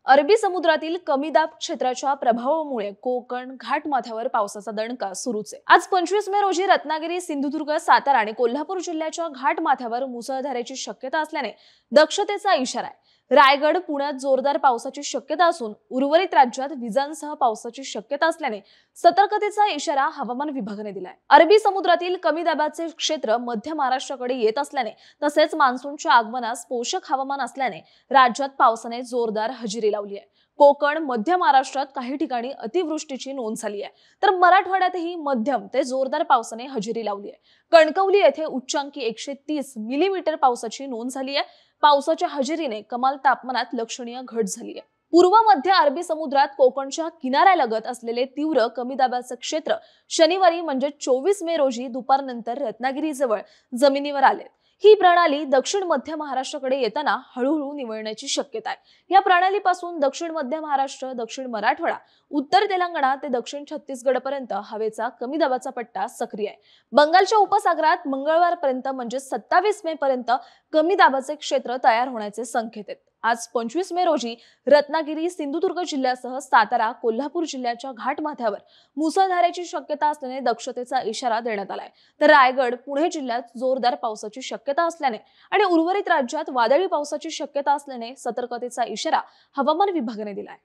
अरबी समुद्रातील कमी दाब क्षेत्राच्या प्रभावामुळे कोकण घाटमाथ्यावर पावसाचा दणका सुरूच आहे। आज 25 मे रोजी रत्नागिरी, सिंधुदुर्ग, सातारा आणि कोल्हापूर जिल्ह्याच्या घाटमाथ्यावर मुसळधारेची शक्यता असल्याने दक्षतेचा इशारा आहे। रायगड, पुण्यात जोरदार पावसाची शक्यता असून उर्वरित राज्यात विजांसह पावसाची शक्यता असल्याने सतर्कतेचा इशारा हवामान विभागाने दिलाय। अरबी समुद्रातील कमी दाबाचे क्षेत्र मध्य महाराष्ट्राकडे येत असल्याने तसेच मान्सूनच्या आगमनास पोषक हवामान असल्याने राज्यात पावसाने जोरदार हजेरी लावली आहे। कोकण, मध्य महाराष्ट्रात काही ठिकाणी अतिवृष्टीची नोंद झाली आहे, तर मराठवाड्यातही मध्यम ते जोरदार पावसाने हजेरी लावली आहे। कणकवली येथे उच्चांकी 130 मिलीमीटर पावसाची नोंद झाली आहे। पावसाच्या हजेरीने कमाल तापमानात लक्षणीय घट झाली आहे। पूर्व मध्य अरबी समुद्रात कोकणच्या किनाऱ्यालगत असलेले तीव्र कमी दाबाचे क्षेत्र शनिवारी म्हणजे 24 मे रोजी दुपारनंतर रत्नागिरीजवळ जमिनीवर आले। ही प्रणाली दक्षिण मध्य महाराष्ट्राकडे येताना हळूहळू निवळण्याची शक्यता आहे। या प्रणालीपासून दक्षिण मध्य महाराष्ट्र, दक्षिण मराठवाडा, उत्तर तेलंगणा ते दक्षिण छत्तीसगडपर्यंत हवेचा कमी दाबाचा पट्टा सक्रिय आहे। बंगालच्या उपसागरात मंगळवारपर्यंत म्हणजे 27 मे पर्यंत कमी दाबाचे क्षेत्र तयार होण्याचे संकेत आहेत। आज 25 मे रोजी रत्नागिरी, सिंधुदुर्ग जिल्ह्यासह सातारा, कोल्हापूर जिल्ह्याच्या घाटमाथ्यावर मुसळधारेची शक्यता असल्याने दक्षतेचा इशारा देण्यात आलाय। तर रायगड, पुणे जिल्ह्यात जोरदार पावसाची शक्यता असल्याने आणि उर्वरित राज्यात वादळी पावसाची शक्यता असल्याने सतर्कतेचा इशारा हवामान विभागाने दिलाय।